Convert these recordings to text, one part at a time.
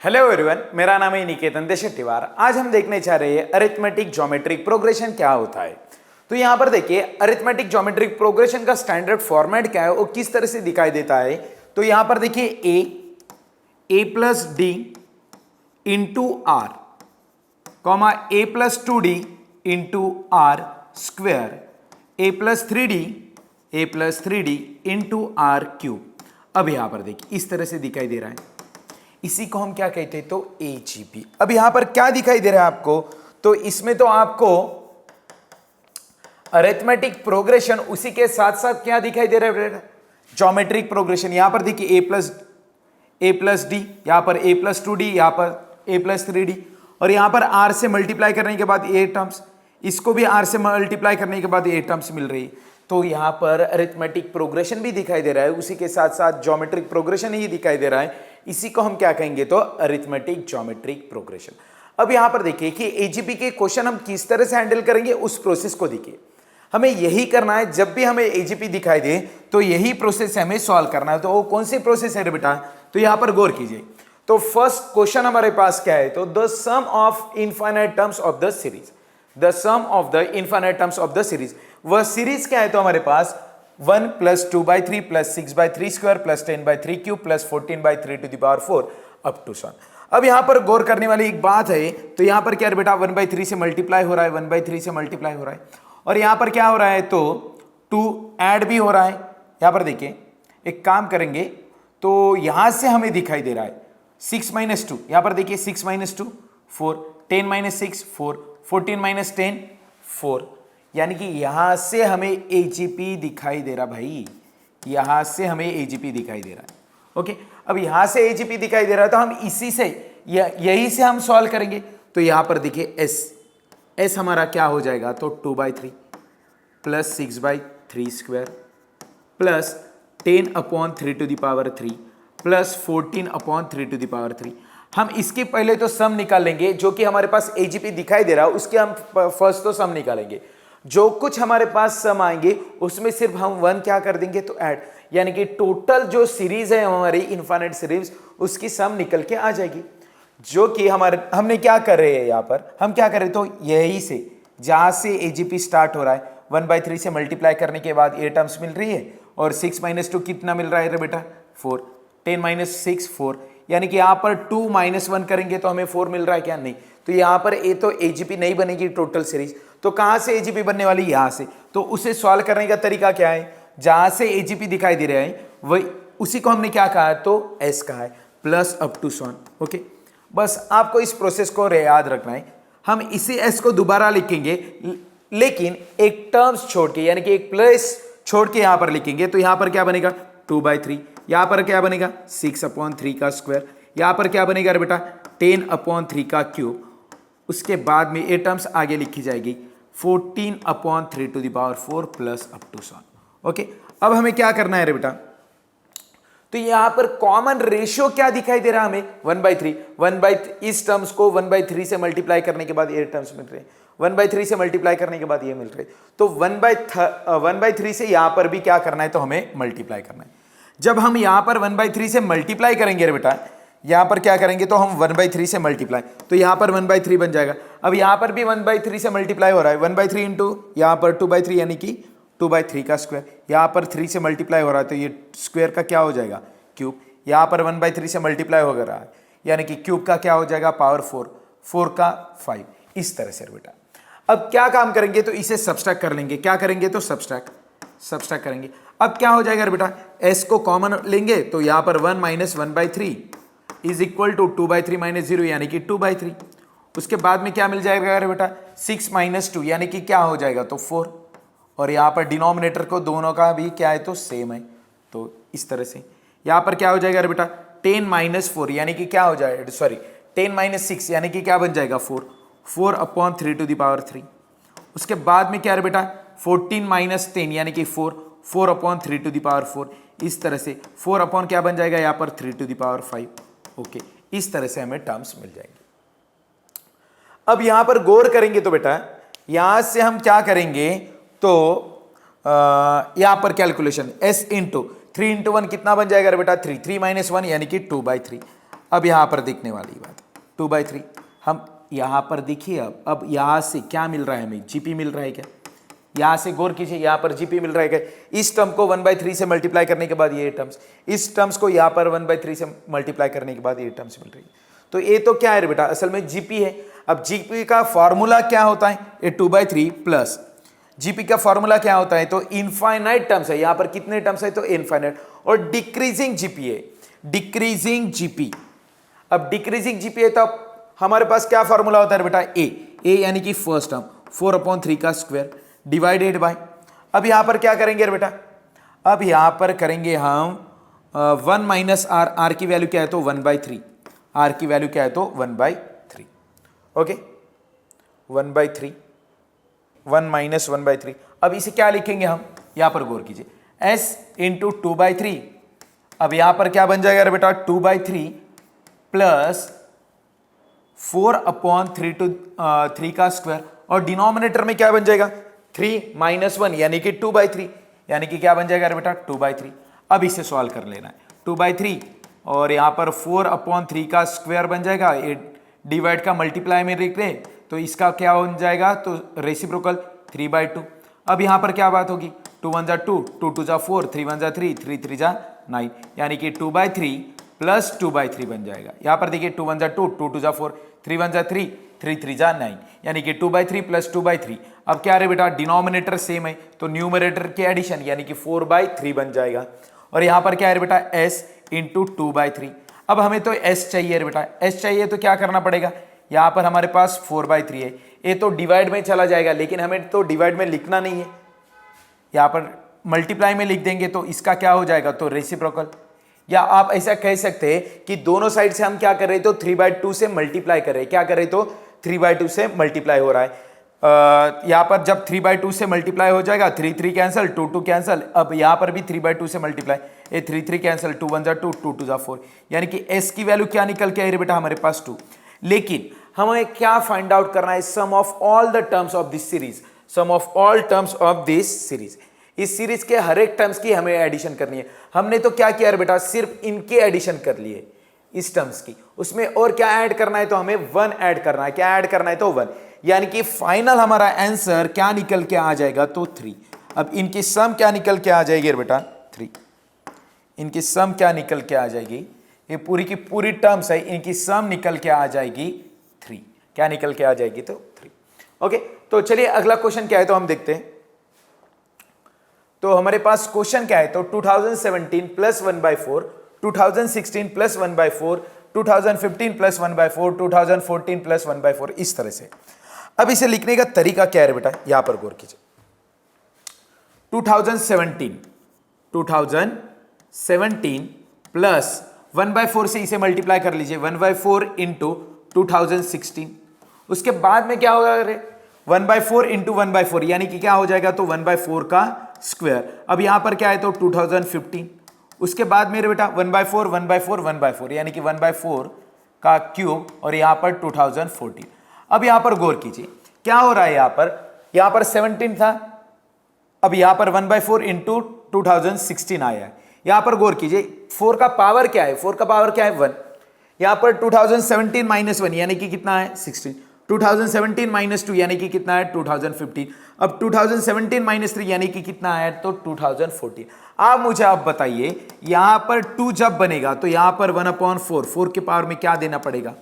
Hello everyone, मेरा नाम है निकेतन देशेट्टीवार। आज हम देखने जा रहे हैं अरिथमेटिक ज्योमेट्रिक प्रोग्रेशन क्या होता है। तो यहां पर देखिए अरिथमेटिक ज्योमेट्रिक प्रोग्रेशन का स्टैंडर्ड फॉर्मेट क्या है और किस तरह से दिखाई देता है। तो यहां पर देखिए A plus D into R comma A plus 2d into R square A plus 3d into R cube. अब यहां पर देखिए इस तरह से दिखाई दे रहा है, इसी को हम क्या कहते हैं तो एजीपी। अब यहां पर क्या दिखाई दे रहा है आपको, तो इसमें तो आपको अरिथमेटिक प्रोग्रेशन उसी के साथ साथ क्या दिखाई दे रहा है ज्योमेट्रिक प्रोग्रेशन। यहां पर देखिए ए प्लस डी, यहां पर ए प्लस 2d, यहां पर ए प्लस 3d, और यहां पर आर से मल्टीप्लाई करने के बाद ए टर्म्स, इसको भी आर से मल्टीप्लाई करने के बाद ए टर्म्स मिल रही है। तो यहां पर अरिथमेटिक प्रोग्रेशन भी दिखाई दे रहा है, उसी के साथ साथ ज्योमेट्रिक प्रोग्रेशन ही दिखाई दे रहा है। इसी को हम क्या कहेंगे तो अरिथमेटिक ज्योमेट्रिक प्रोग्रेशन। अब यहां पर देखिए कि एजीपी के क्वेश्चन हम किस तरह से हैंडल करेंगे, उस प्रोसेस को देखिए। हमें यही करना है, जब भी हमें एजीपी दिखाई दे तो यही प्रोसेस हमें सॉल्व करना है। तो वो कौन सी प्रोसेस है रे बेटा, तो यहां पर गौर कीजिए। तो फर्स्ट क्वेश्चन हमारे पास क्या है, तो the sum of infinite terms of the series, the sum of the infinite terms of the series. वह सीरीज क्या है, तो हमारे पास 1 + 2/3 + 6/3 square + 10/3 cube + 14/3 to the power 4 up to 7। अब यहां पर गौर करने वाली एक बात है, तो यहां पर क्या है बेटा 1/3 से मल्टीप्लाई हो रहा है, 1/3 से मल्टीप्लाई हो रहा है, और यहां पर क्या हो रहा है तो 2 ऐड भी हो रहा है। यहां पर देखिए एक काम करेंगे, तो यहां से हमें दिखाई दे रहा है 6 - 2, यहां पर देखिए 6 - 2 4, 10 - 6 4, 14 - 10 4, यानी कि यहां से हमें एजीपी दिखाई दे रहा भाई, यहां से हमें एजीपी दिखाई ददे रहा है। ओके, अब यहां से एजीपी दिखाई दे रहा है, तो हम इसी से यही से हम सॉल्व करेंगे। तो यहां पर देखिए एस हमारा क्या हो जाएगा, तो 2/3 + 6/3 square + 10/3 to the power 3 + 14/3 to the power 3। हम इसके पहले तो सम निकालेंगे, जो कि हमारे पास एजीपी दिखाई दे रहा है उसके हम फर्स्ट तो सम निकालेंगे। जो कुछ हमारे पास सम आएंगे उसमें सिर्फ हम 1 क्या कर देंगे तो ऐड, यानी कि टोटल जो सीरीज है हमारी इनफाइनाइट सीरीज उसकी सम निकल के आ जाएगी। जो कि हमने क्या कर रहे हैं, यहां पर हम क्या कर रहे हैं तो यही से जहां से एजीपी स्टार्ट हो रहा है 1/3 से मल्टीप्लाई करने के बाद ए टर्म्स मिल रही है, और 6 - 2 कितना मिल रहा है बेटा 4, 10 - 6 4, यानी कि यहां पर 2 - 1 करेंगे तो हमें 4 मिल रहा है क्या, नहीं। तो यहां पर ए तो एजीपी नहीं बनेगी टोटल सीरीज, तो कहां से एजीपी बनने वाली, यहां से। तो उसे सॉल्व करने का तरीका क्या है, जहां से एजीपी दिखाई दे रहा है वही उसी को हमने क्या कहा है तो एस कहा है, प्लस अप टू 7। ओके, बस आपको इस प्रोसेस को याद रखना है। हम इसी एस को दोबारा लिखेंगे, लेकिन एक टर्म्स छोड़ के, यानी कि एक प्लस छोड़ के यहां पर लिखेंगे। तो यहां पर क्या बनेगा 2/3, यहां पर क्या बनेगा 6/3 का स्क्वायर, यहां पर क्या बनेगा बेटा 10/3 का क्यूब, उसके बाद में ये टर्म्स आगे लिखी जाएगी 14/3 to the power 4 + up to 7। Okay, अब हमें क्या करना है रे बेटा, तो यहां पर कॉमन रेशियो क्या दिखाई दे रहा है हमें 1/3 इस टर्म्स को 1/3 से मल्टीप्लाई करने के बाद ये टर्म्स मिल रहे हैं, 1/3 से मल्टीप्लाई करने के बाद ये मिल रहे हैं। तो 1/3 से यहां पर भी क्या करना है तो हमें मल्टीप्लाई करना है। जब हम यहां पर 1/3 से मल्टीप्लाई करेंगे रे बेटा, यहां पर क्या करेंगे तो हम 1/3 से मल्टीप्लाई, तो यहां पर 1/3 बन जाएगा। अब यहां पर भी 1/3 से मल्टीप्लाई हो रहा है, 1/3 इंटू यहां पर 2/3 यानी कि 2/3 का स्क्वायर, यहां पर 3 से मल्टीप्लाई हो रहा है तो ये स्क्वायर का क्या हो जाएगा क्यूब, यहां पर 1/3 से मल्टीप्लाई हो रहा है यानी कि क्यूब का क्या हो जाएगा पावर 4, 4 का 5, इस तरह से बेटा। अब क्या काम करेंगे तो इसे सब्सट्रैक्ट कर लेंगे, क्या करेंगे तो सब्सट्रैक्ट करेंगे। अब क्या हो जाएगा बेटा, एस को कॉमन लेंगे तो यहां पर 1 - 1/3 इज इक्वल टू 2/3 - 0 यानी कि 2/3। उसके बाद में क्या मिल जाएगा अरे बेटा 6 - 2 यानी कि क्या हो जाएगा तो 4, और यहां पर डिनोमिनेटर को दोनों का भी क्या है तो सेम है, तो इस तरह से यहां पर क्या हो जाएगा अरे बेटा 10 - 4 यानी कि क्या हो जाएगा, सॉरी 10 - 6 यानी कि क्या बन जाएगा 4/3 टू द पावर 3। उसके बाद में क्या है बेटा 14 - 10 यानी कि 4/3 टू द पावर 4, इस तरह से 4 क्या बन जाएगा यहां पर 3 टू द पावर 5। ओके, इस तरह से हमें टर्म्स मिल जाएंगे। अब यहां पर गौर करेंगे तो बेटा यहां से हम क्या करेंगे तो यहां पर कैलकुलेशन s इंटू 3 × 1 कितना बन जाएगा बेटा 3 - 1 यानी कि 2/3। अब यहां पर दिखने वाली बात 2/3 हम यहां पर देखिए। अब यहां से क्या मिल रहा है हमें, जीपी मिल रहा है क्या, यहां से गौर कीजिए, यहां पर जीपी मिल रहा है क्या। इस टर्म को 1/3 से मल्टीप्लाई करने के बाद ये टर्म्स, इस टर्म्स को यहां पर 1/3 से मल्टीप्लाई करने के बाद ये टर्म्स मिल रही है। तो ये तो क्या है बेटा, असल में जीपी है। अब जीपी का फॉर्मूला क्या होता है, ये 2/3 प्लस जीपी का फॉर्मूला क्या होता है, तो इनफाइनाइट टर्म्स है। यहां पर कितने टर्म्स है, तो इनफाइनाइट, और डिक्रीजिंग जीपी है, डिक्रीजिंग जीपी। अब डिक्रीजिंग जीपी है तो हमारे पास क्या फॉर्मूला होता है बेटा, ए यानी कि फर्स्ट टर्म 4/3 का स्क्वायर डिवाइडेड बाय, अब यहां पर क्या करेंगे बेटा, अब यहां पर करेंगे हम 1 माइनस आर, आर की वैल्यू क्या है तो 1/3, आर की वैल्यू क्या है तो 1/3, ओके 1/3, 1 माइनस 1/3। अब इसे क्या लिखेंगे हम, यहां पर गौर कीजिए, s इंटू 2/3, अब यहां पर क्या बन जाएगा बेटा 2/3 प्लस 4/3 का स्क्वायर, और डिनोमिनेटर में क्या बन जाएगा 3 माइनस 1 यानी कि 2/3, यानी कि क्या बन जाएगा बेटा 2/3। अब इसे सॉल्व कर लेना है, 2/3 और यहां पर 4/3 का स्क्वायर बन जाएगा, ये डिवाइड का मल्टीप्लाई में लिख रहे तो इसका क्या बन जाएगा, तो रेसिप्रोकल 3/2। अब यहां पर क्या बात होगी, 2 1 जा 2, 2 2 जा 4, 3 1 जा 3, 3 3 जा 9, यानी कि 2/3 प्लस 2/3 बन जाएगा। यहां पर देखिए 2 1 जा 2, 2 2 जा 4, 3 1 जा 3, 3 3 जा 9, यानी कि 2/3 प्लस 2/3। अब क्या रहे बेटा, डिनोमिनेटर सेम है तो न्यूमरेटर के एडिशन यानी कि 4/3 बन जाएगा, और यहां पर क्या है बेटा s इंटू 2/3। अब हमें तो s चाहिए बेटा, s चाहिए तो क्या करना पड़ेगा, यहां पर हमारे पास 4/3 है, ये तो डिवाइड में चला जाएगा, लेकिन हमें तो डिवाइड में लिखना नहीं है, यहां पर मल्टीप्लाई में लिख देंगे तो इसका क्या हो जाएगा, तो रेसिप्रोकल। या आप ऐसा कह सकते हैं कि दोनों साइड से हम क्या कर रहे हैं, तो 3/2 से मल्टीप्लाई कर रहे हैं, क्या कर रहे हैं तो 3/2 से मल्टीप्लाई हो रहा है। यहां पर जब 3/2 से मल्टीप्लाई हो जाएगा, 3 3 कैंसिल, 2 2 कैंसिल, अब यहां पर भी 3/2 से मल्टीप्लाई, ये 3 3 कैंसिल, 2 1 जा 2, 2 2 जा 4, यानी कि s की वैल्यू क्या निकल के आई रे बेटा, हमारे पास 2। लेकिन हमें क्या फाइंड आउट करना है, sum of all the terms of this series, sum of all terms of this series, इस सीरीज के हर एक टर्म्स की हमें एडिशन करनी है। हमने तो क्या किया बेटा, सिर्फ इनके एडिशन कर लिए इस टर्म्स की, उसमें और क्या ऐड करना है, तो हमें 1 ऐड करना है, क्या ऐड करना है तो 1, यानी कि फाइनल हमारा आंसर क्या निकल के आ जाएगा तो 3। अब इनकी सम क्या निकल के आ जाएगी बेटा 3, इनकी सम क्या निकल के आ जाएगी, ये पूरी की पूरी टर्म्स है, इनकी सम निकल के आ जाएगी 3, क्या निकल के आ जाएगी तो 3। ओके, तो चलिए अगला क्वेश्चन क्या है तो हम देखते हैं। तो हमारे पास क्वेश्चन क्या है, तो 2017 प्लस 1/4, 2016 प्लस 1/4, 2015 प्लस 1/4, 2014 प्लस 1/4, इस तरह से। अब इसे लिखने का तरीका क्या है बेटा, यहां पर गौर कीजिए। 2017 प्लस 1/4 से इसे मल्टीप्लाई कर लीजिए, 1/4 इंटू 2016, उसके बाद में क्या होगा, 1/4 इंटू 1/4 यानी कि क्या हो जाएगा, तो 1/4 का स्क्वायर। अब यहां पर क्या है तो 2015, उसके बाद मेरे बेटा 1/4 1/4 1/4 यानी कि 1/4 का क्यूब, और यहां पर 2014। अब यहां पर गौर कीजिए क्या हो रहा है, यहां पर 17 था, अब यहां पर 1/4 इंटू 2016 आया है। यहां पर गौर कीजिए 4 का पावर क्या है, 4 का पावर क्या है 1, यहां पर 2017 माइनस 1 यानी कि कितना है 16, 2017 माइनस 2 यानी कि कितना है 2015, अब 2017 माइनस 3 यानी कि कितना है तो 2014। आप मुझे आप बताइए यहां पर 2 जब बनेगा तो यहां पर 1/4, 4 के पावर में क्या देना पड़ेगा,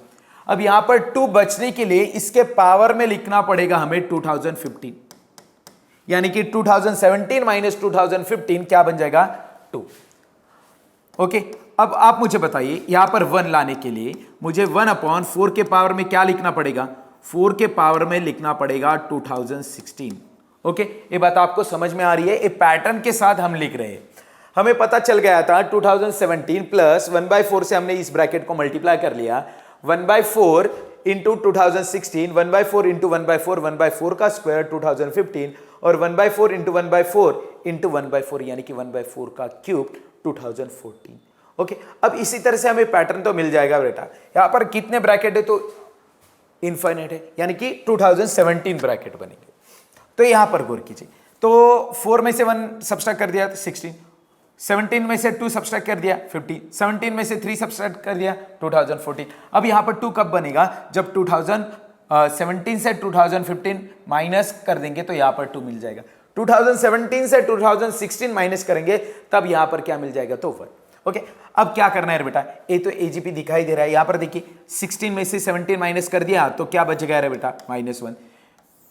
अब यहां पर 2 बचने के लिए इसके पावर में लिखना पड़ेगा हमें 2015, यानी कि 2017 माइनस 2015 क्या बन जाएगा 2। ओके, अब आप मुझे बताइए यहां पर 1 लाने के लिए मुझे 1/4 के पावर में क्या लिखना पड़ेगा, 4 के पावर में लिखना पड़ेगा 2016। ओके, ये बात आपको समझ में आ रही है, ये पैटर्न के साथ हम लिख रहे हैं। हमें पता चल गया था 2017 प्लस 1/4 से हमने इस ब्रैकेट को मल्टीप्लाई कर लिया, 1/4 इंटू 2016, 1/4 इंटू 1/4, 1/4 का स्क्वायर 2015, और 1/4 इंटू 1/4 इंटू 1/4 यानी कि 1/4 का क्यूब 2014। ओके, अब इसी तरह से हमें पैटर्न तो मिल जाएगा बेटा। यहां पर कितने ब्रैकेट है तो इनफाइनाइट है, यानी कि 2017 ब्रैकेट बनेंगे। तो यहां पर गौर कीजिए, तो 4 में से 1 सब्ट्रैक्ट कर दिया तो 16, 17 में से 2 सब्सट्रैक्ट कर दिया 50, 17 में से 3 सब्सट्रैक्ट कर दिया 2014। अब यहाँ पर 2 कब बनेगा, जब 2017 से 2015 माइनस कर देंगे तो यहाँ पर 2 मिल जाएगा। 2017 से 2016 माइनस करेंगे तब यहाँ पर क्या मिल जाएगा, तो 1। ओके, अब क्या करना है बेटा, ये तो एजीपी दिखाई दे रहा है, यहाँ पर देखिए 16 में से 17 माइनस कर दिया तो क्या बच गया रे बेटा, -1।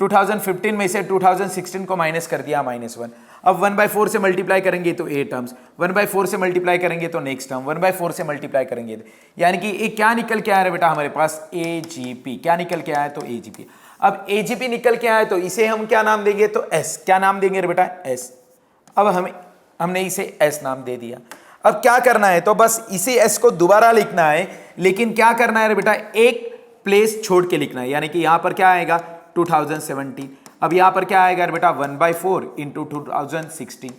2015 में से 2016 को माइनस कर दिया -1। अब 1/4 से मल्टीप्लाई करेंगे तो 8 टर्म्स, 1/4 से मल्टीप्लाई करेंगे तो नेक्स्ट टर्म, 1/4 से मल्टीप्लाई करेंगे यानी कि ये क्या निकल के आया है बेटा हमारे पास, एजीपी। क्या निकल के आया है, तो एजीपी। अब एजीपी निकल के आया तो इसे हम क्या नाम देंगे, तो एस। क्या नाम देंगे बेटा, एस। अब हमने इसे एस नाम दे दिया। अब क्या करना है, तो बस इसी एस को दोबारा लिखना है, लेकिन क्या करना है बेटा, एक प्लेस छोड़ के लिखना है, यानी कि यहां पर क्या आएगा 2017। अब यहां पर क्या आएगा बेटा 1/4 इंटू 2016।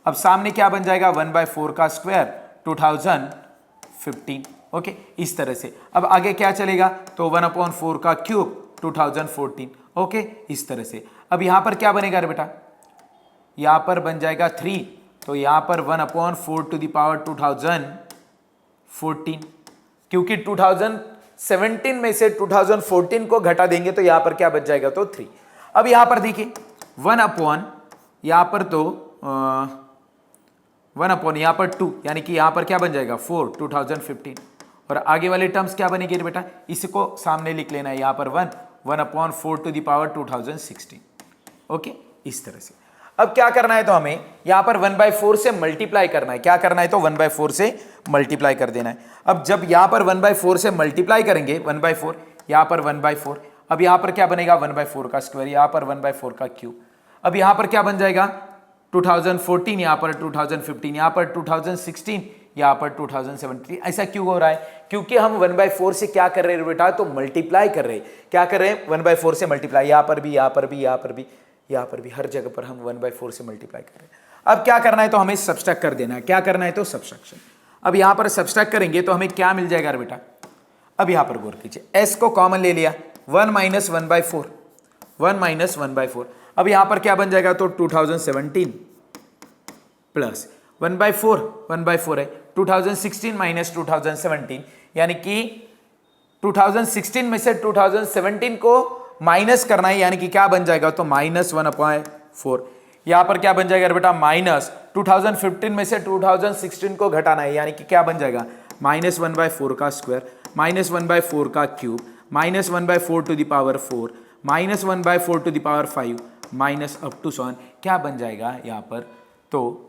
अब सामने क्या बन जाएगा 1/4 का स्क्वायर 2015। ओके, इस तरह से। अब आगे क्या चलेगा, तो 1/4 का क्यूब 2014। ओके, इस तरह से। अब यहां पर क्या बनेगा बेटा, यहां पर बन जाएगा 3, तो यहां पर 1/4 टू द पावर 2014, क्योंकि 2017 में से 2014 को घटा देंगे तो यहां पर क्या बच जाएगा, तो 3। अब यहां पर देखिए 1/, यहां पर तो 1/, यहां पर 2, यानी कि यहां पर क्या बन जाएगा 4 2015। और आगे वाले टर्म्स क्या बनेंगे बेटा, इसको सामने लिख लेना है, यहां पर 1/4 टू द पावर 2016। ओके, इस तरह से। अब क्या करना है, तो हमें यहां पर 1/4 से मल्टीप्लाई करना है। क्या करना है, तो 1/4 से मल्टीप्लाई कर देना है। अब जब यहां पर 1/4 से मल्टीप्लाई करेंगे, 1/4 यहां पर 1/4, अब यहां पर क्या बनेगा 1/4 का स्क्वायर, यहां पर 1/4 का क्यूब। अब यहां पर क्या बन जाएगा 2014, यहां पर 2015, यहां पर 2016, यहां पर 2017। ऐसा क्यों हो रहा है, क्योंकि हम 1/4 से क्या कर रहे हैं बेटा, तो मल्टीप्लाई कर रहे हैं। क्या कर रहे हैं, 1/4 से मल्टीप्लाई, यहां पर भी, यहां पर भी, यहां पर भी, यहां पर भी, हर जगह पर हम 1/4 से मल्टीप्लाई कर रहे हैं। अब क्या करना है, तो हमें सब्सट्रैक्ट कर देना है। क्या करना है, तो सब्सट्रैक्शन। अब यहां पर सब्सट्रैक्ट करेंगे तो हमें क्या मिल जाएगा बेटा, अब यहां पर गौर कीजिए, एस को कॉमन ले लिया, 1 - 1/4, 1 - 1/4। अब यहां पर क्या बन जाएगा, तो 2017 प्लस 1/4 है, 2016 माइनस 2017, यानी कि 2016 में से 2017 को माइनस करना है, यानी कि क्या बन जाएगा, तो -1/4। यहां पर क्या बन जाएगा बेटा, माइनस 2015 में से 2016 को घटाना है, यानी कि क्या बन जाएगा -1/4 का स्क्वायर, -1/4 का cube, -1/4 to the power 4, -1/4 to the power 5, minus up to so on क्या बन जाएगा यहां पर, तो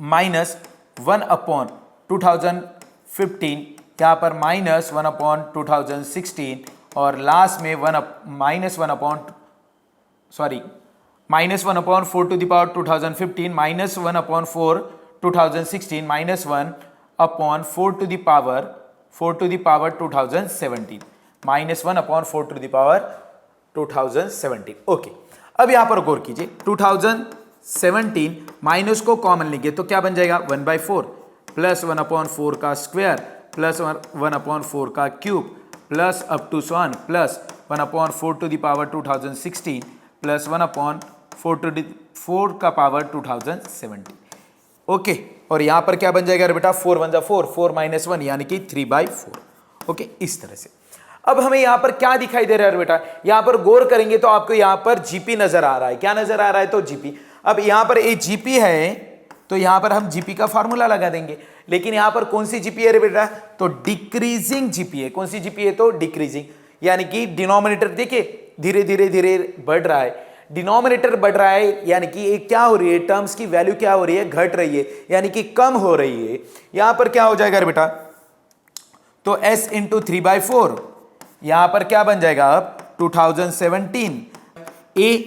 -1/2015, यहाँ पर -1/2016 और लास्ट में -1/4 to the power 2015, -1/4 2016, -1/4 to the power 2017, -1/4 to the power 2017। Okay, अब यहां पर गौर कीजिए, 2017 माइनस को कॉमन लेंगे तो क्या बन जाएगा 1/4 प्लस 1/4 का स्क्वायर प्लस 1/4 का cube plus up to so on plus 1/4 to the power 2016 plus 1/4 to the 4 का पावर 2017। ओके, और यहां पर क्या बन जाएगा बेटा 4 1 जा 4, 4 - 1 यानी कि 3/4। ओके, इस तरह से। अब हमें यहां पर क्या दिखाई दे रहा है बेटा, यहां पर गौर करेंगे तो आपको यहां पर जीपी नजर आ रहा है। क्या नजर आ रहा है, तो जीपी। अब यहां पर ए जीपी है तो यहां पर हम जीपी का फार्मूला लगा देंगे, लेकिन यहां पर कौन सी जीपी है बेटा, तो डिक्रीजिंग जीपी है। कौन सी जीपी है, तो डिक्रीजिंग, यानी कि डिनोमिनेटर देखिए धीरे धीरे धीरे बढ़ रहा है, डिनोमिनेटर बढ़ रहा है, यानी कि एक क्या हो रही है, टर्म्स की वैल्यू क्या हो रही है, घट रही है, यानी कि कम हो रही है। यहां पर क्या हो जाएगा बेटा, तो s इंटू 3/4, यहां पर क्या बन जाएगा अब 2017 a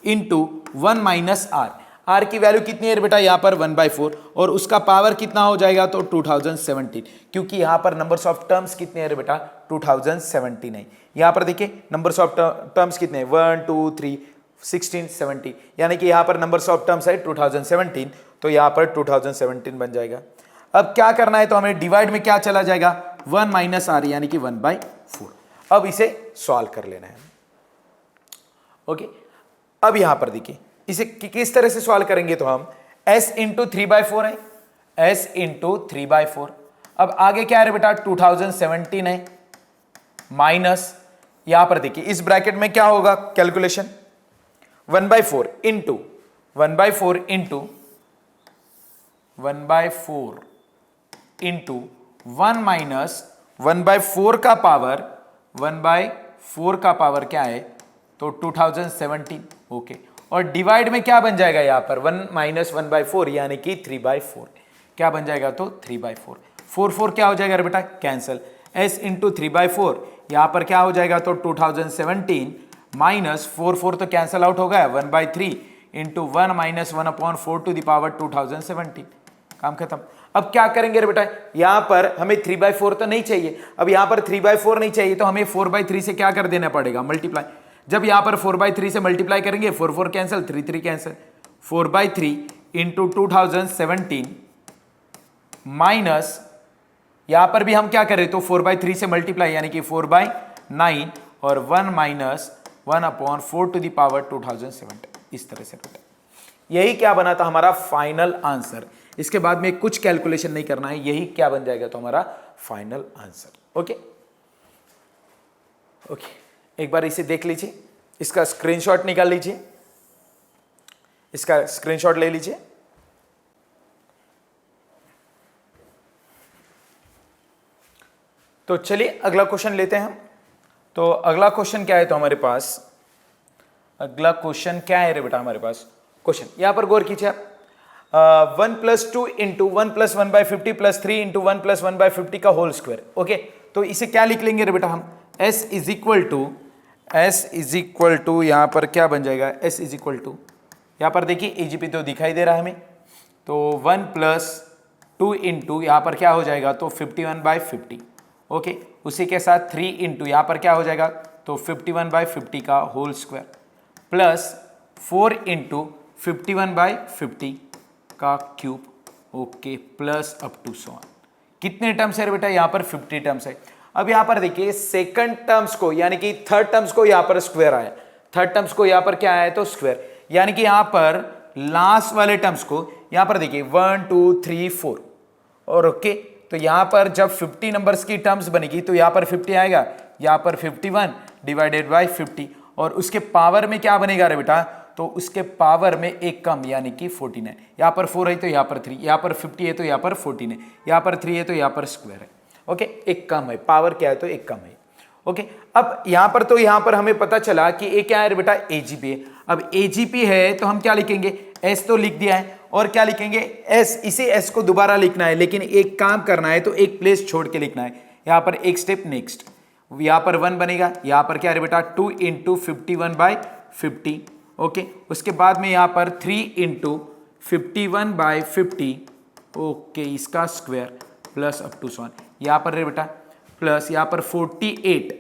into 1 minus r, r की वैल्यू कितनी है बेटा, यहां पर 1/4 और उसका पावर कितना हो जाएगा, तो 2017, क्योंकि यहां पर नंबर्स ऑफ टर्म्स कितने हैं बेटा 2017 है। यहां पर देखिए नंबर्स ऑफ टर्म्स कितने हैं 1 2 3 16 17, यानी कि यहां पर नंबर्स ऑफ टर्म्स है 2017, तो यहां पर 2017 बन जाएगा। अब क्या करना है, तो हमें डिवाइड में क्या चला जाएगा 1 माइनस r, यानी कि 1/4। अब इसे सॉल्व कर लेना है। ओके, अब यहां पर देखिए इसे किस तरह से सॉल्व करेंगे, तो हम s इंटू 3/4 है, s इंटू 3/4। अब आगे क्या है बेटा 2017 है, माइनस यहां पर देखिए इस ब्रैकेट में क्या होगा calculation 1/4 into 1/4 into 1/4 into 1 minus 1/4 का पावर 1/4 का पावर क्या है तो 2017। ओके, और डिवाइड में क्या बन जाएगा यहां पर 1 माइनस 1/4 यानी कि 3/4 क्या बन जाएगा तो 3/4। 4 क्या हो जाएगा बेटा कैंसिल, s इंटू 3/4 यहां पर क्या हो जाएगा तो 2017 माइनस 4 तो कैंसिल आउट हो गया 1/3 into 1 minus 1/4 to the power 2017। काम खत्म। अब क्या करेंगे रे बेटा यहां पर हमें 3/4 तो नहीं चाहिए, अब यहां पर 3/4 नहीं चाहिए तो हमें 4/3 से क्या कर देना पड़ेगा मल्टीप्लाई। जब यहां पर 4/3 से मल्टीप्लाई करेंगे 4 कैंसिल 3 कैंसिल 4/3 इंटू 2017 माइनस यहां पर भी हम क्या करें तो 4/3 से मल्टीप्लाई यानी कि 4/9 और 1 माइनस 1/4 टू द पावर 2017। इस तरह से बेटा यही क्या बना था हमारा फाइनल आंसर। इसके बाद में कुछ कैलकुलेशन नहीं करना है, यही क्या बन जाएगा तो हमारा फाइनल आंसर। ओके ओके, एक बार इसे देख लीजिए, इसका स्क्रीनशॉट निकाल लीजिए, इसका स्क्रीनशॉट ले लीजिए। तो चलिए अगला क्वेश्चन लेते हैं हम। तो अगला क्वेश्चन क्या है तो हमारे पास अगला क्वेश्चन क्या है रे बेटा हमारे पास क्वेश्चन यहां पर गौर कीजिए आप 1 + 2 इंटू 1 + 1/50 + 3 इंटू 1 + 1/50 का होल स्क्वायर। ओके, तो इसे क्या लिख लेंगे रे बेटा हम s इज इक्वल टू यहां पर क्या बन जाएगा s इज इक्वल टू यहां पर देखिए एजीपी तो दिखाई दे रहा है हमें, तो 1 + 2 इंटू यहां पर क्या हो जाएगा तो 51/50। ओके, उसी के साथ 3 इंटू यहां पर क्या हो जाएगा तो 51/50 का होल स्क्वायर प्लस 4 इंटू 51/50 का cube. Okay, plus up to so on. कितने टर्म्स है बेटा यहां पर 50 टर्म्स है। अब यहां पर देखिए सेकंड टर्म्स को यानी कि थर्ड टर्म्स को यहां पर स्क्वायर आया, थर्ड टर्म्स को यहां पर क्या आया तो स्क्वायर, यानी कि यहां पर लास्ट वाले टर्म्स को यहां पर देखिए 1 2 3 4 और ओके, तो यहां पर जब 50 नंबर्स की टर्म्स बनेगी तो यहां पर 50 आएगा, यहां पर 51 डिवाइडेड बाय 50 और उसके पावर में क्या बनेगा रे बेटा तो उसके पावर में एक कम यानी कि 49। यहां पर 4 है तो यहां पर 3, यहां पर 50 है तो यहां पर 14 है, यहां पर 3 है तो यहां पर स्क्वायर है। ओके, एक कम है, पावर क्या है तो एक कम है। ओके, अब यहां पर तो यहां पर हमें पता चला कि ए क्या है बेटा एजीपी है। अब एजीपी है तो हम क्या लिखेंगे एस तो लिख दिया है और क्या लिखेंगे एस, इसे एस को दोबारा लिखना है लेकिन एक काम करना है तो एक प्लेस छोड़ के लिखना है। यहां पर एक स्टेप नेक्स्ट, यहां पर 1 बनेगा, यहां पर क्या है बेटा 2 इंटू 51/50। ओके, उसके बाद में यहां पर 3 इंटू 51/50 ओके इसका square plus up to so on, यहां पर बेटा प्लस यहां पर 48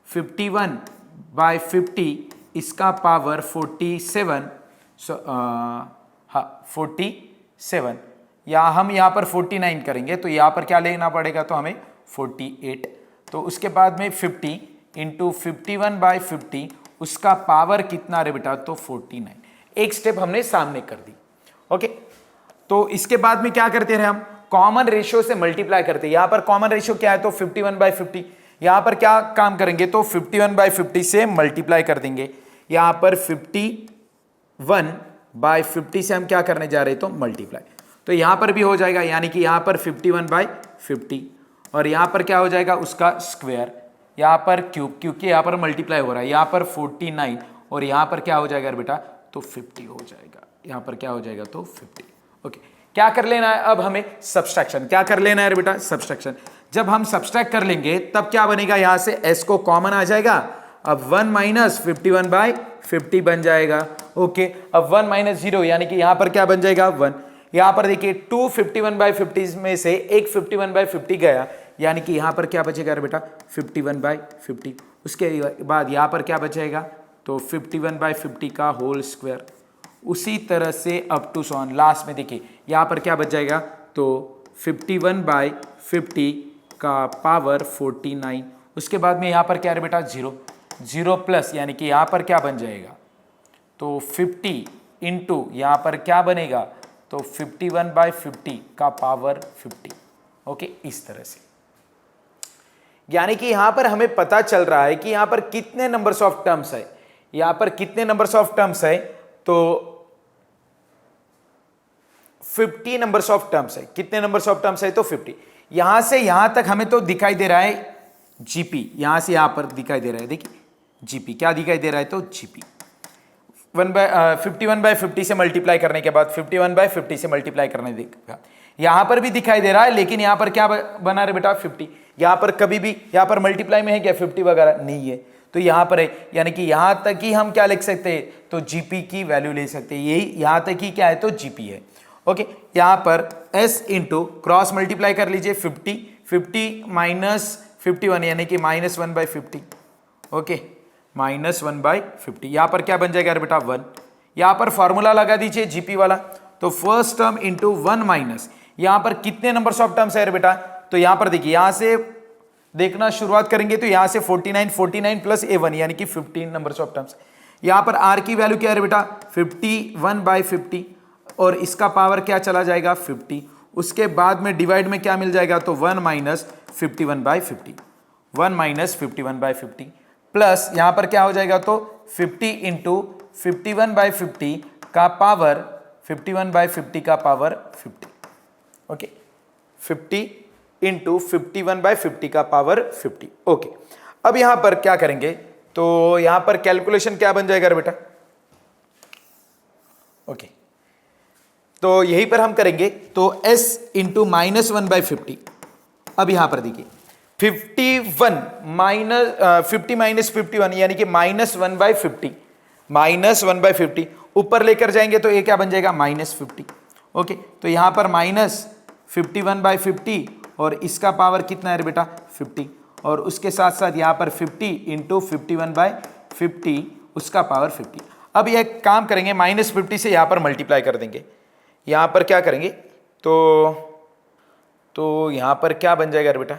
51/50 इसका पावर 47 47 या हम यहां पर 49 करेंगे तो यहां पर क्या लेना पड़ेगा तो हमें 48, तो उसके बाद में 50 इंटू 51/50 उसका पावर कितना रे बेटा तो 49। एक स्टेप हमने सामने कर दी। ओके, तो इसके बाद में क्या करते रहे हम कॉमन रेशियो से मल्टीप्लाई करते हैं। यहां पर कॉमन रेशियो क्या है तो 51/50, यहां पर क्या काम करेंगे तो 51/50 से मल्टीप्लाई कर देंगे। यहां पर 51/50 से हम क्या करने जा रहे हैं तो मल्टीप्लाई, तो यहां पर भी हो जाएगा यानी कि यहां पर 51/50 और यहां पर क्या हो जाएगा उसका स्क्वायर, यहां पर क्यूब क्योंकि यहां पर मल्टीप्लाई हो रहा है, यहां पर 49 और यहां पर क्या हो जाएगा बेटा तो 50 हो जाएगा, यहां पर क्या हो जाएगा तो 50। ओके, क्या कर लेना है अब हमें सब्सट्रैक्शन, क्या कर लेना है बेटा सब्सट्रैक्शन। जब हम सब्सट्रैक्ट कर लेंगे तब क्या बनेगा यहां से s को कॉमन आ जाएगा, अब 1 माइनस 51/50 बन जाएगा। ओके, अब 1 माइनस 0 यानी कि यहां पर क्या बन जाएगा 1, यहां पर देखिए 2 51/50 में से एक 51/50 गया यानी कि यहां पर क्या बचेगा बेटा 51/50, उसके बाद यहां पर क्या बचेगा तो 51/50 का होल स्क्वायर। उसी तरह से अप टू सॉन लास्ट में देखिए यहां पर क्या बच जाएगा तो 51/50 का पावर 49, उसके बाद में यहां पर क्या है बेटा 0 प्लस यानी कि यहां पर क्या बन जाएगा तो 50 इंटू यहां पर क्या बनेगा तो तो 51/50 का पावर 50। ओके, इस तरह से। यानी कि यहां पर हमें पता चल रहा है कि यहां पर कितने नंबर्स ऑफ टर्म्स है, यहां पर कितने नंबर्स ऑफ टर्म्स है, तो 50 नंबर्स ऑफ टर्म्स है। कितने नंबर्स ऑफ टर्म्स है, तो 50। यहां से यहां तक हमें तो दिखाई दे रहा है जीपी, यहां से यहां पर दिखाई दे रहा है, देखिए जीपी क्या दिखाई दे रहा है, तो जीपी 51/50 से मल्टीप्लाई करने के बाद 51/50 से मल्टीप्लाई करने देगा, यहां पर भी दिखाई दे रहा है, लेकिन यहां पर क्या बना रहे बेटा, 50। यहां पर कभी भी यहां पर मल्टीप्लाई में है क्या 50 वगैरह नहीं है, तो यहां पर है, यानी कि यहां तक ही हम क्या लिख सकते हैं, तो जीपी की वैल्यू ले सकते हैं, यही यहां तक ही क्या है, तो जीपी है। ओके, यहां पर s इंटू क्रॉस मल्टीप्लाई कर लीजिए 50 माइनस 51 यानी कि -1/50। ओके, -1/50, यहां पर क्या बन जाएगा बेटा 1। यहां पर फॉर्मूला लगा दीजिए जीपी वाला, तो फर्स्ट टर्म इंटू 1 माइनस, यहां पर कितने नंबर्स ऑफ टर्म्स है बेटा, तो यहां पर देखिए, यहां से देखना शुरुआत करेंगे तो यहां से 49 प्लस a1 यानी कि 15 नंबर्स ऑफ टर्म्स। यहां पर r की वैल्यू क्या है बेटा 51/50, और इसका पावर क्या चला जाएगा 50, उसके बाद में डिवाइड में क्या मिल जाएगा, तो 1 माइनस 51/50, 1 माइनस 51/50 प्लस यहां पर क्या हो जाएगा, तो 50 इंटू 51/50 का पावर 51/50 का पावर 50। ओके, 50 इंटू 51/50 का पावर 50। ओके, अब यहां पर क्या करेंगे, तो यहां पर कैलकुलेशन क्या बन जाएगा बेटा, ओके, तो यहीं पर हम करेंगे, तो s इंटू -1/50। अब यहां पर देखिए 50 माइनस 51 यानी कि -1/50, -1/50 ऊपर लेकर जाएंगे तो ये क्या बन जाएगा -50। ओके, तो यहां पर -51/50 और इसका पावर कितना है बेटा 50, और उसके साथ साथ यहां पर 50 इंटू 51/50 उसका पावर 50। अब यह काम करेंगे, -50 से यहां पर मल्टीप्लाई कर देंगे, यहां पर क्या करेंगे, तो यहां पर क्या बन जाएगा बेटा,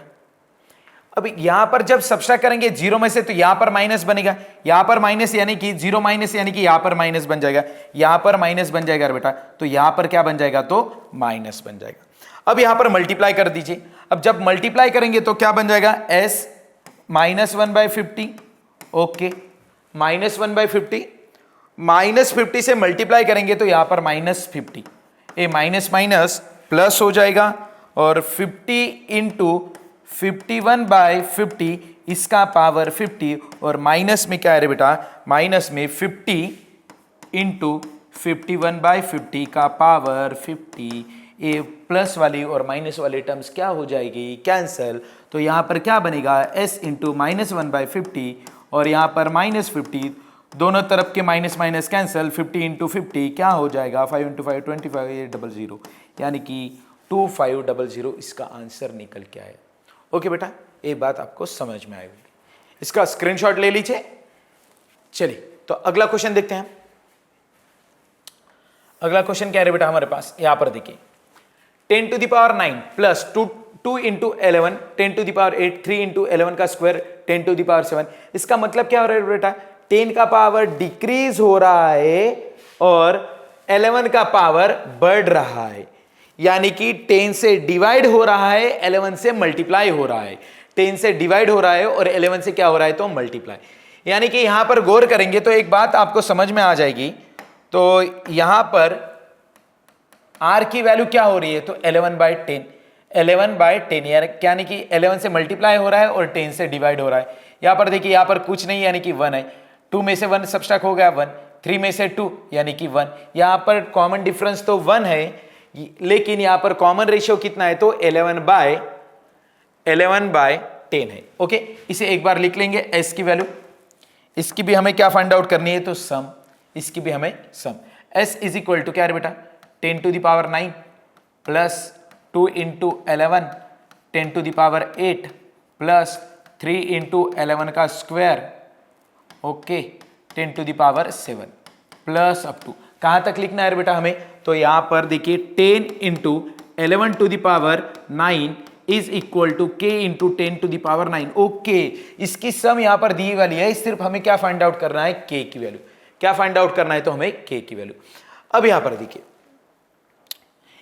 अब यहां पर जब सब्ट्रैक्ट करेंगे जीरो में से, तो यहां पर माइनस बनेगा, यहां पर माइनस यानी कि जीरो माइनस यानी कि यहां पर माइनस बन जाएगा, यहां पर माइनस बन जाएगा बेटा, तो यहां पर क्या बन जाएगा, तो माइनस बन जाएगा। अब यहां पर मल्टीप्लाई कर दीजिए, अब जब मल्टीप्लाई करेंगे तो क्या बन जाएगा, s -1/50। ओके, -1/50 -50 से मल्टीप्लाई करेंगे तो यहां पर -50, ए माइनस माइनस प्लस हो जाएगा, और 50 इंटू 51/50 इसका पावर 50, और माइनस में क्या है बेटा, माइनस में 50 इंटू 51/50 का पावर 50, ए प्लस वाली और माइनस वाली टर्म्स क्या हो जाएगी, कैंसल, तो यहां पर क्या बनेगा, s इंटू -1/50 और यहां पर -50, दोनों तरफ के माइनस माइनस कैंसल, 50 इंटू 50 क्या हो जाएगा, 5 इंटू 5 25, ये 00, यानी कि 2500 इसका आंसर निकल के आया। ओके बेटा, ये बात आपको समझ में आएगी, इसका स्क्रीनशॉट ले लीजिए। चलिए, तो अगला क्वेश्चन देखते हैं। अगला क्वेश्चन क्या है बेटा हमारे पास, यहां पर देखिए 10⁹ प्लस 2 इंटू 11 10⁸, 3 इंटू 11 का स्क्वायर 10⁷7। इसका मतलब क्या हो रहा है बेटा, 10 का पावर डिक्रीज हो रहा है और 11 का पावर बढ़ रहा है, यानी कि 10 से डिवाइड हो रहा है, 11 से मल्टीप्लाई हो रहा है, 10 से डिवाइड हो रहा है और 11 से क्या हो रहा है, तो मल्टीप्लाई। यानी कि यहां पर गौर करेंगे तो एक बात आपको समझ में आ जाएगी, तो यहां पर r की वैल्यू क्या हो रही है, तो 11/10, 11/10 यानी कि 11 से मल्टीप्लाई हो रहा है और 10 से डिवाइड हो रहा है। यहां पर देखिए, यहां पर कुछ नहीं यानी कि 1 है, 2 में से 1 सब्ट्रैक्ट हो गया 1, 3 में से 2 यानी कि 1, यहां पर कॉमन डिफरेंस तो 1 है, लेकिन यहां पर कॉमन रेशियो कितना है, तो 11/10 है। ओके, इसे एक बार लिख लेंगे, s की वैल्यू, इसकी भी हमें क्या फाइंड आउट करनी है, तो सम, इसकी भी हमें सम, s इज इक्वल टू क्या है बेटा 10⁹ प्लस 2 इंटू 11 10⁸ प्लस 3 इंटू 11 का square, okay 10⁷ plus up to, कहां तक लिखना है बेटा हमें, तो यहां पर देखिए 10 into 11⁹ is equal to k into 10⁹। Okay, इसकी सम यहां पर दी वाली है, सिर्फ हमें क्या फाइंड आउट करना है, k की वैल्यू, क्या फाइंड आउट करना है, तो हमें k की वैल्यू। अब यहां पर देखिए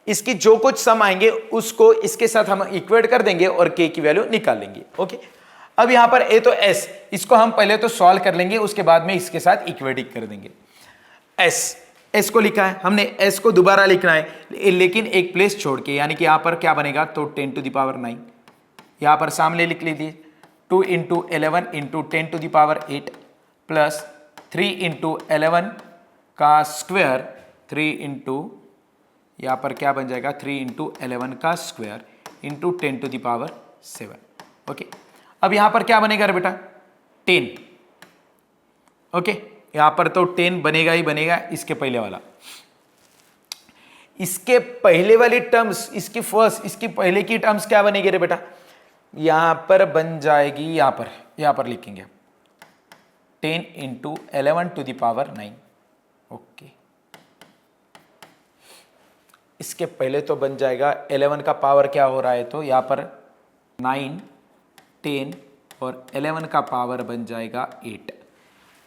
इसकी जो कुछ सम आएंगे उसको इसके साथ हम इक्वेट कर देंगे और k की वैल्यू निकाल लेंगे। ओके, अब यहां पर a तो s, इसको हम पहले तो सॉल्व कर लेंगे, उसके बाद में इसके साथ इक्वेट कर देंगे। s को लिखा है हमने, s को दोबारा लिखना है लेकिन एक प्लेस छोड़ के, यानी कि यहां पर क्या बनेगा, तो 10 टू द पावर 9 यहां पर सामने लिख लीजिए, 2 into 11 into 10 to the power 8 plus 3 into 11 का स्क्वायर, 3 इंटू यहां पर क्या बन जाएगा, 3 इंटू 11 का स्क्वायर into 10 to the power 7। Okay, अब यहां पर क्या बनेगा रे बेटा, 10। ओके, यहां पर तो 10 बनेगा ही बनेगा, इसके पहले वाला, इसके पहले वाली टर्म्स, इसकी पहले की टर्म्स क्या बनेगी रे बेटा, यहां पर बन जाएगी, यहां पर लिखेंगे 10 into 11 to the power 9। Okay, इसके पहले तो बन जाएगा 11 का पावर क्या हो रहा है, तो यहां पर 9, 10 और 11 का पावर बन जाएगा 8।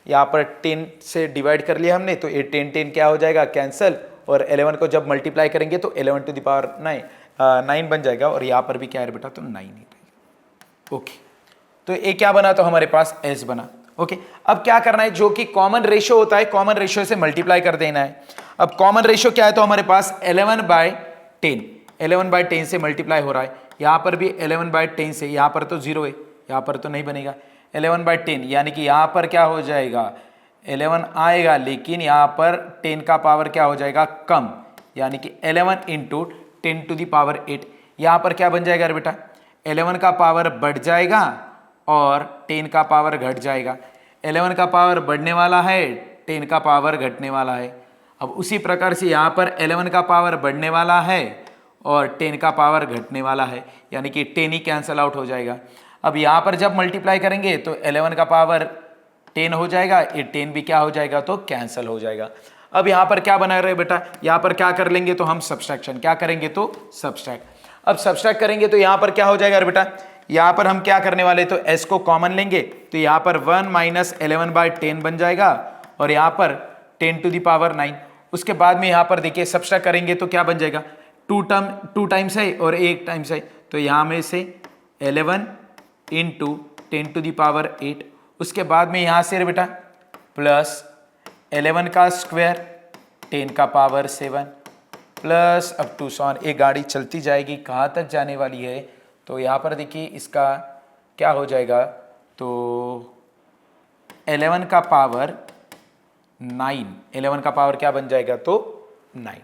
यहाँ पर 10 से डिवाइड कर लिया हमने, तो 8 10 10 क्या हो जाएगा, कैंसल, और 11 को जब मल्टीप्लाई करेंगे तो 11 टू द पावर 9 बन जाएगा, और यहाँ पर भी क्या है बेटा, तो 9 ही रहेगा। ओके, तो ये क्या बना, तो हमारे पास s बना। ओके, अब क्या करना है, जो कि कॉमन रेशियो होता है, कॉमन रेशियो से मल्टीप्लाई कर देना है। अब कॉमन रेशियो क्या है, तो हमारे पास 11/10 से मल्टीप्लाई हो रहा है, यहाँ पर भी 11/10 से, यहाँ पर तो 0 है, यहाँ पर तो नहीं बनेगा, 11/10 यानी कि यहाँ पर क्या हो जाएगा, 11 आएगा, लेकिन यहाँ पर 10 का पावर क्या हो जाएगा, कम, यानी कि 11 इंटू 10 टू द पावर 8। यहाँ पर क्या बन जाएगा बेटा, 11 का पावर बढ़ जाएगा और 10 का पावर घट जाएगा। 11 का पावर बढ़ने वाला है, 10 का पावर घटने वाला है। अब उसी प्रकार से यहाँ पर 11 का पावर बढ़ने वाला है और 10 का पावर घटने वाला है, यानी कि 10 ही कैंसल आउट हो जाएगा। अब यहाँ पर जब मल्टीप्लाई करेंगे तो 11 का पावर 10 हो जाएगा, ये 10 भी क्या हो जाएगा, तो कैंसल हो जाएगा। अब यहाँ पर क्या बना रहे बेटा, यहाँ पर क्या कर लेंगे, तो हम सब्सट्रैक्शन क्या करेंगे, तो सब्सट्रैक्ट। अब सब्सट्रैक्ट करेंगे तो यहाँ पर क्या हो जाएगा बेटा, यहाँ पर हम क्या करने वाले, तो s को कॉमन लेंगे, तो यहाँ पर 1 माइनस 11/10 बन जाएगा, और यहाँ पर 10 टू द पावर 9। उसके बाद में यहाँ पर देखिए सब्सट्रैक्ट करेंगे तो क्या बन जाएगा, 2 टाइम्स है और 1 टाइम्स है, तो यहाँ में से 11 इंटू 10 टू द पावर 8। उसके बाद में यहाँ से बेटा प्लस 11 का स्क्वायर 10 का पावर 7 प्लस अब टू सॉन, एक गाड़ी चलती जाएगी, कहाँ तक जाने वाली है, तो यहाँ पर देखिए इसका क्या हो जाएगा, तो 11 का पावर 9, 11 का पावर क्या बन जाएगा, तो 9।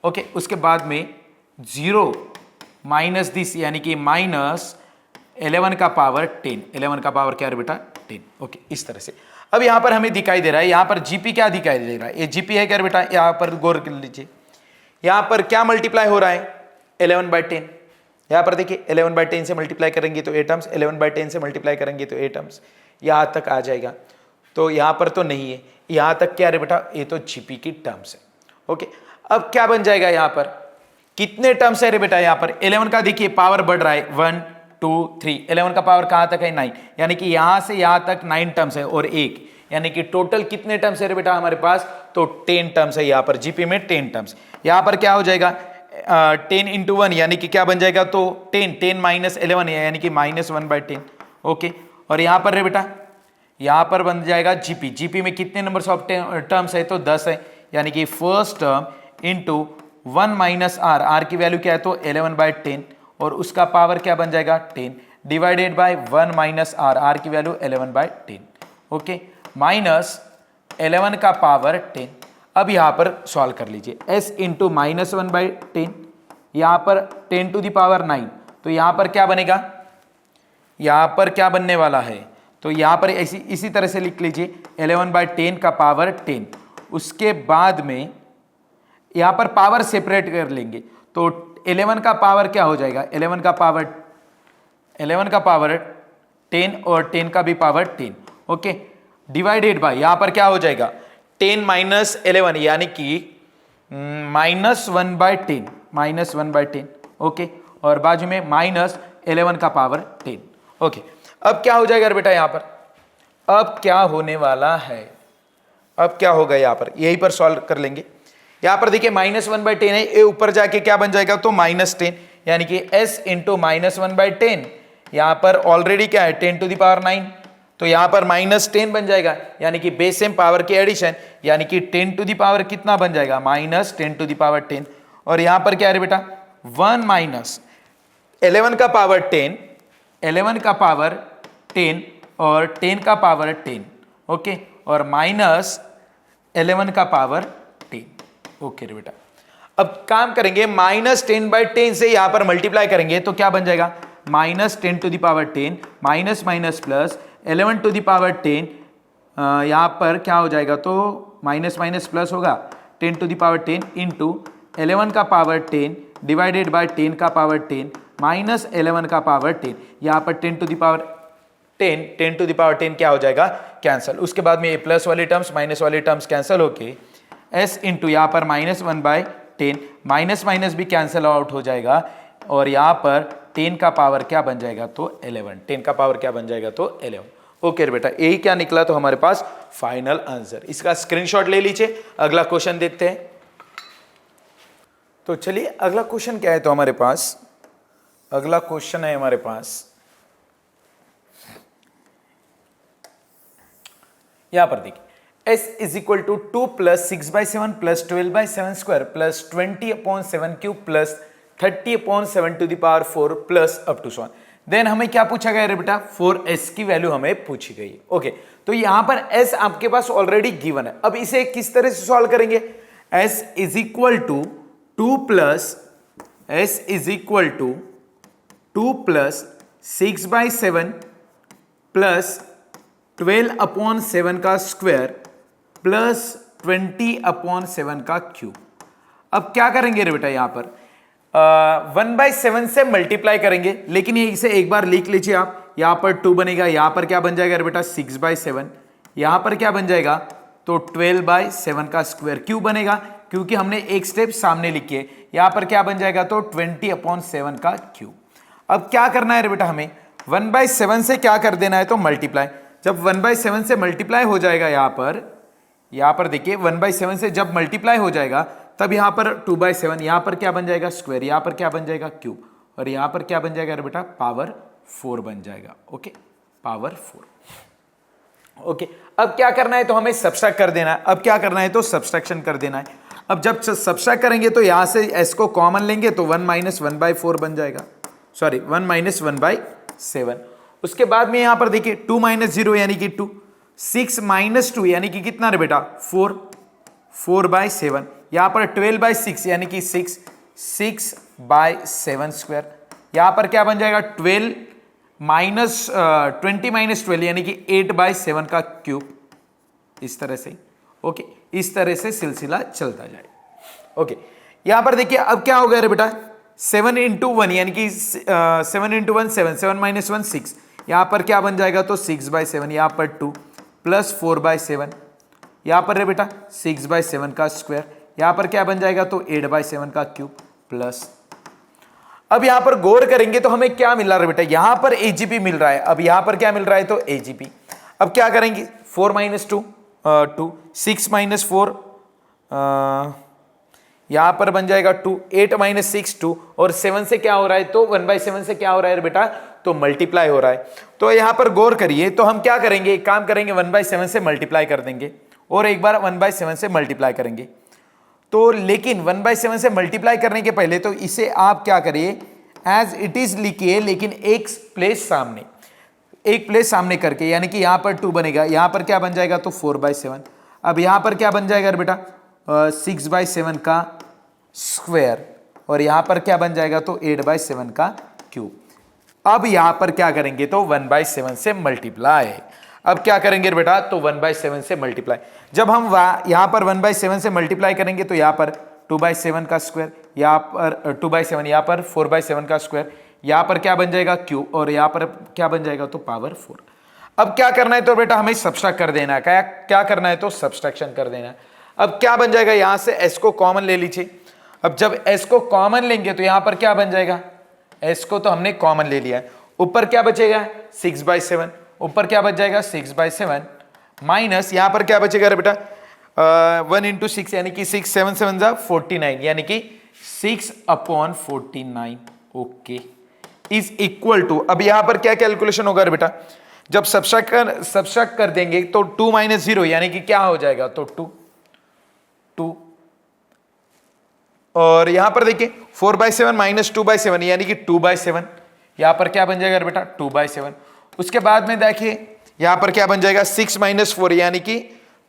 ओके, उसके बाद में 0 माइनस दिस, यानी कि माइनस 11 का पावर 10, 11 का पावर क्या है बेटा, 10। ओके, इस तरह से। अब यहाँ पर हमें दिखाई दे रहा है, यहाँ पर जीपी क्या दिखाई दे रहा है, ये जीपी है क्या बेटा, यहाँ पर गौर कर लीजिए, यहाँ पर क्या मल्टीप्लाई हो रहा है, 11/10। यहाँ पर देखिए 11/10 से मल्टीप्लाई करेंगे तो 8 टर्म्स, 11/10 से मल्टीप्लाई करेंगे तो 8 टर्म्स, यहाँ तक आ जाएगा। तो यहाँ पर तो नहीं है, यहाँ तक क्या है बेटा, ये तो जीपी की टर्म्स है। ओके, अब क्या बन जाएगा, यहाँ पर कितने टर्म्स है रे बेटा, यहाँ पर 11 का देखिए पावर बढ़ रहा है, 1 2 3, 11 का पावर कहाँ तक है, 9, यानी कि यहाँ से यहाँ तक 9 टर्म्स है और 1, यानी कि टोटल कितने टर्म्स है रे बेटा हमारे पास, तो 10 टर्म्स है यहाँ पर, जीपी में 10 टर्म्स। यहाँ पर क्या हो जाएगा, 10 इंटू 1 यानी कि क्या बन जाएगा, तो 10 माइनस 11 है, यानी कि -1/10। ओके, और यहाँ पर रे बेटा, यहाँ पर बन जाएगा जीपी, जीपी में कितने नंबर्स ऑफ टर्म्स है, तो 10 है, यानी कि first term into 1 minus R, R की वैल्यू क्या है, तो 11/10, और उसका पावर क्या बन जाएगा, 10 divided by 1 minus R, R की वैल्यू 11/10। ओके, माइनस 11 का पावर 10। अब यहाँ पर सॉल्व कर लीजिए, s इंटू -1/10, यहाँ पर 10 टू द पावर 9, तो यहाँ पर क्या बनेगा, यहाँ पर क्या बनने वाला है, तो यहाँ पर इसी तरह से लिख लीजिए 11/10 का पावर 10। उसके बाद में यहाँ पर पावर सेपरेट कर लेंगे, तो 11 का पावर क्या हो जाएगा, 11 का पावर 10 और 10 का भी पावर 10। ओके, डिवाइडेड बाय यहाँ पर क्या हो जाएगा, 10 माइनस 11 यानी कि -1/10। ओके, और बाजू में -11 का पावर 10। ओके, अब क्या हो जाएगा बेटा, यहाँ पर अब क्या होने वाला है, अब क्या होगा, यहाँ पर यहीं पर सॉल्व कर लेंगे। यहां पर देखिए -1/10 है, ये ऊपर जाके क्या बन जाएगा तो -10, यानी कि s इंटू -1/10, यहां पर ऑलरेडी क्या है 10⁹, तो यहां पर -10 बन जाएगा, यानी कि बेस सेम पावर के एडिशन, यानी कि 10 कितना बन जाएगा -10⁻10, और यहां पर क्या है बेटा 1 माइनस 11 का पावर 10, 11 का पावर 10 और 10 का पावर 10, ओके, और -11 का पावर 10, ओके रे बेटा। अब काम करेंगे -10/10 से यहां पर मल्टीप्लाई करेंगे तो क्या बन जाएगा -10⁻10 माइनस माइनस प्लस 11⁻10, यहां पर क्या हो जाएगा तो माइनस माइनस प्लस होगा 10⁻10 इंटू 11 का पावर 10 डिवाइडेड बाय 10 का पावर 10 माइनस 11 का पावर 10, यहां पर 10⁻10 क्या हो जाएगा कैंसल। उसके बाद में ये प्लस वाले टर्म्स माइनस वाले टर्म्स कैंसल होके s इंटू यहाँ पर -1/10, माइनस माइनस भी कैंसल आउट हो जाएगा, और यहाँ पर 10 का पावर क्या बन जाएगा तो 11, 10 का पावर क्या बन जाएगा तो 11। ओके बेटा, यही क्या निकला तो हमारे पास फाइनल आंसर। इसका स्क्रीनशॉट ले लीजिए। अगला क्वेश्चन देखते हैं। तो चलिए अगला क्वेश्चन क्या है तो हमारे पास, अगला क्वेश्चन है हमारे पास यहां पर देखिए s is equal to 2 plus 6/7 plus 12/7 square plus 20/7 cube plus 30/7 to the power 4 plus up to so. Then हमें क्या पूछा गया रे बेटा 4s की वैल्यू हमें पूछी गई। ओके, तो यहां पर s आपके पास ऑलरेडी गिवन है। अब इसे किस तरह से सॉल्व करेंगे, s is equal to 2 plus 6/7 plus 12/7 का स्क्वायर प्लस 20/7 का क्यूब। अब क्या करेंगे रे बेटा, यहां पर 1/7 से मल्टीप्लाई करेंगे, लेकिन ये इसे एक बार लिख लीजिए आप। यहां पर 2 बनेगा, यहां पर क्या बन जाएगा रे बेटा 6/7, यहां पर क्या बन जाएगा तो 12/7 का स्क्वायर। क्यों बनेगा, क्योंकि हमने एक स्टेप सामने लिखी है। यहां पर क्या बन जाएगा तो 20/7 का क्यूब। अब क्या करना है रे बेटा, हमें 1/7 से क्या कर देना है तो मल्टीप्लाई। जब 1/7 से मल्टीप्लाई हो जाएगा, यहां पर देखिए 1/7 से जब मल्टीप्लाई हो जाएगा तब यहां पर 2/7, यहां पर क्या बन जाएगा स्क्वायर, यहां पर क्या बन जाएगा क्यूब, और यहां पर क्या बन जाएगा रे बेटा पावर 4 बन जाएगा। Okay, power 4। ओके, अब क्या करना है तो हमें सब्सट्रैक्ट कर देना है। अब क्या करना है तो सब्सट्रैक्शन कर देना है। अब जब सब्सट्रैक्ट करेंगे तो यहां से s को कॉमन लेंगे तो 1 - 1/4 बन जाएगा, सॉरी 1 - 1/7। उसके बाद में यहां पर देखिए 2 - 0 यानी कि 2, 6 - 2 यानी कि कितना रे बेटा 4, 4/7, यहां पर 12/6 यानी कि 6, 6/7 स्क्वायर। यहां पर क्या बन जाएगा 20 - 12 यानी कि 8/7 का क्यूब, इस तरह से। ओके, इस तरह से सिलसिला चलता जाए। ओके, यहां पर देखिए अब क्या हो गया रे बेटा 7 × 1 यानी कि 7 × 1 7, 7 - 1 6, यहां पर क्या बन जाएगा तो 6/7, यहां पर 2 प्लस 4/7, यहां पर रे बेटा 6/7 का स्क्वायर, यहां पर क्या बन जाएगा तो 8/7 का क्यूब प्लस। अब यहां पर गौर करेंगे तो हमें क्या मिल रहा है बेटा, यहां पर AGP मिल रहा है। अब यहां पर क्या मिल रहा है तो AGP। अब क्या करेंगे 4 - 2 2, 6 - 4 यहां पर बन जाएगा 2, 8 - 6 2, और 7 से क्या हो रहा है तो 1/7 से क्या हो रहा है बेटा तो मल्टीप्लाई हो रहा है। तो यहां पर गौर करिए, तो हम क्या करेंगे, एक काम करेंगे 1/7 से मल्टीप्लाई कर देंगे और एक बार 1/7 से मल्टीप्लाई करेंगे। तो लेकिन 1/7 से मल्टीप्लाई करने के पहले तो इसे आप क्या करिए एज इट इज लिखिए, लेकिन एक प्लेस सामने करके, यानी कि यहां पर 2 बनेगा, यहां पर क्या बन जाएगा तो 4/7। अब यहां पर क्या बन जाएगा बेटा 6/7 का स्क्वायर, और यहां पर क्या बन जाएगा तो 8/7 का क्यूब। अब यहां पर क्या करेंगे तो 1/7 से मल्टीप्लाई। अब क्या करेंगे बेटा तो 1/7 से मल्टीप्लाई। जब हम यहां पर 1/7 से मल्टीप्लाई करेंगे तो यहां पर 2/7 का स्क्वायर, यहां पर 2/7, यहां पर 4/7 का स्क्वायर, यहां पर क्या बन जाएगा क्यूब, और यहां पर क्या बन जाएगा तो पावर 4। अब क्या करना है तो बेटा हमें सब्सट्रैक्ट कर देना है। क्या करना है तो सब्सट्रैक्शन कर देना है। अब क्या बन जाएगा, यहां से s को कॉमन ले लीजिए। अब जब s को कॉमन लेंगे तो यहां पर क्या बन जाएगा, s को तो हमने कॉमन ले लिया है, ऊपर क्या बचेगा 6/7, ऊपर क्या बच जाएगा 6/7 माइनस, यहां पर क्या बचेगा रे बेटा 1 इंटू 6 यानी कि 6 7 7 जा 49 यानी कि 6/49 ओके इज इक्वल टू, अब यहां पर क्या कैलकुलेशन होगा बेटा, जब सब्सट्रैक्ट कर देंगे तो 2 - 0 यानी कि क्या हो जाएगा, तो 2 और यहां पर देखिए 4/7 - 2/7 यानी कि 2/7, यहां पर क्या बन जाएगा बेटा 2/7। उसके बाद में देखिए यहां पर क्या बन जाएगा 6 - 4 यानी कि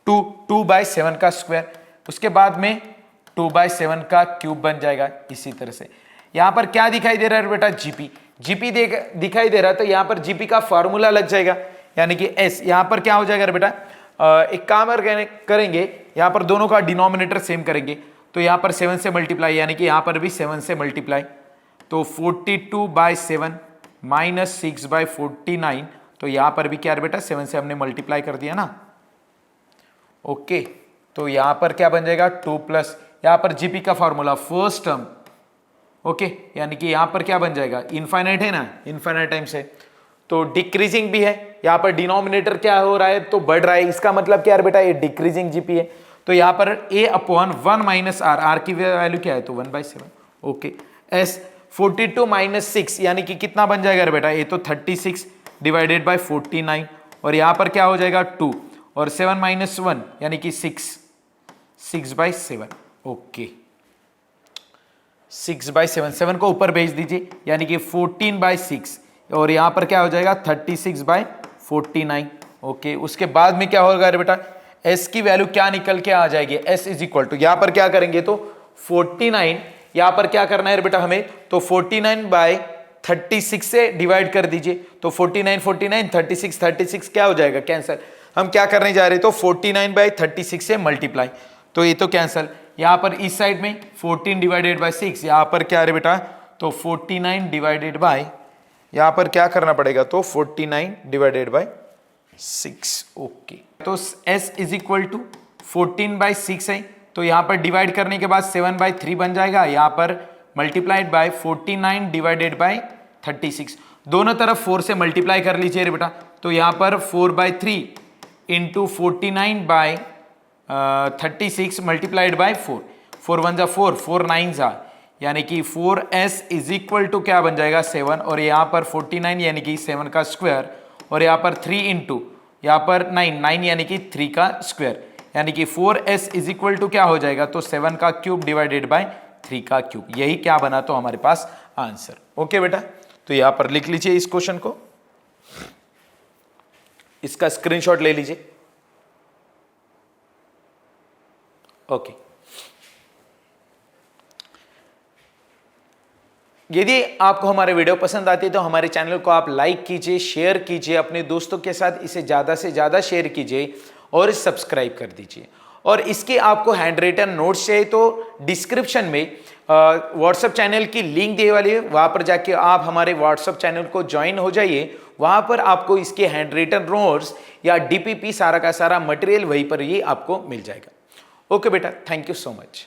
2/7 का स्क्वायर, उसके बाद में 2/7 का क्यूब बन जाएगा। इसी तरह से यहां पर क्या दिखाई दे रहा है बेटा, जीपी दिखाई दे रहा है, तो यहां पर जीपी का फॉर्मूला लग जाएगा यानी कि एस। यहां पर क्या हो जाएगा बेटा, एक काम करेंगे, यहां पर दोनों का डिनोमिनेटर सेम करेंगे, तो यहां पर 7 से मल्टीप्लाई यानी कि यहां पर भी 7 से मल्टीप्लाई, तो 42/7 - 6/49, तो यहां पर भी क्या है बेटा 7 से हमने मल्टीप्लाई कर दिया ना ओके। तो यहां पर क्या बन जाएगा 2 प्लस यहां पर जीपी का फॉर्मूला फर्स्ट टर्म ओके यानी कि यहां पर क्या बन जाएगा, इनफाइनाइट है ना, इनफाइनाइट टाइम से तो डिक्रीजिंग भी है, यहां पर डिनोमिनेटर क्या हो रहा है तो बढ़ रहा है, इसका मतलब क्या है बेटा ये डिक्रीजिंग जीपी है। तो यहां पर a/1 - r की वैल्यू क्या है तो 1/7 ओके। s 42 - 6 यानी कि कितना बन जाएगा बेटा, ये तो 36 डिवाइडेड बाय 49 और यहां पर क्या हो जाएगा 2 और 7 - 1 यानी कि 6/7 ओके 6/7, 7 को ऊपर भेज दीजिए यानी कि 14/6 और यहां पर क्या हो जाएगा 36/49 ओके। उसके बाद में क्या होगा बेटा, s की वैल्यू क्या निकल के आ जाएगी, s इज इक्वल टू यहां पर क्या करेंगे तो 49, यहां पर क्या करना है बेटा हमें, तो 49/36 से डिवाइड कर दीजिए, तो 49 49 36 36 क्या हो जाएगा कैंसिल, हम क्या करने जा रहे तो 49/36 से मल्टीप्लाई, तो ये तो कैंसिल। यहां पर इस साइड में 14 डिवाइडेड बाय 6, यहां पर क्या है बेटा तो 49 डिवाइडेड बाय, यहां पर क्या करना पड़ेगा तो 49 डिवाइडेड बाय 6 ओके। तो s इज इक्वल टू 14/6 है, तो यहां पर डिवाइड करने के बाद 7/3 बन जाएगा, यहां पर मल्टीप्लाइड बाय 49 डिवाइडेड बाय 36, दोनों तरफ 4 से मल्टीप्लाई कर लीजिए रे बेटा, तो यहां पर 4/3 इंटू 49/36 मल्टीप्लाइड बाय 4, 4 1 जा 4 4 9 जा यानी कि 4s इज इक्वल टू क्या बन जाएगा 7 और यहां पर 49 यानी कि 7 का स्क्वायर और यहां पर 3 इंटू यहां पर 9 यानी कि 3 का स्क्वायर यानी कि 4s इज इक्वल टू क्या हो जाएगा तो 7 का क्यूब डिवाइडेड बाय 3 का क्यूब, यही क्या बना तो हमारे पास आंसर ओके बेटा। तो यहां पर लिख लीजिए इस क्वेश्चन को, इसका स्क्रीनशॉट ले लीजिए ओके। यदि आपको हमारे वीडियो पसंद आती है तो हमारे चैनल को आप लाइक कीजिए, शेयर कीजिए, अपने दोस्तों के साथ इसे ज़्यादा से ज़्यादा शेयर कीजिए और सब्सक्राइब कर दीजिए। और इसके आपको हैंड रिटन नोट्स चाहिए तो डिस्क्रिप्शन में व्हाट्सएप चैनल की लिंक दी वाली है, वहाँ पर जाके आप हमारे व्हाट्सएप चैनल को ज्वाइन हो जाइए, वहाँ पर आपको इसके हैंड रिटन नोट्स या डीपीपी सारा का सारा मटेरियल वहीं पर ही आपको मिल जाएगा ओके बेटा। Thank you so much.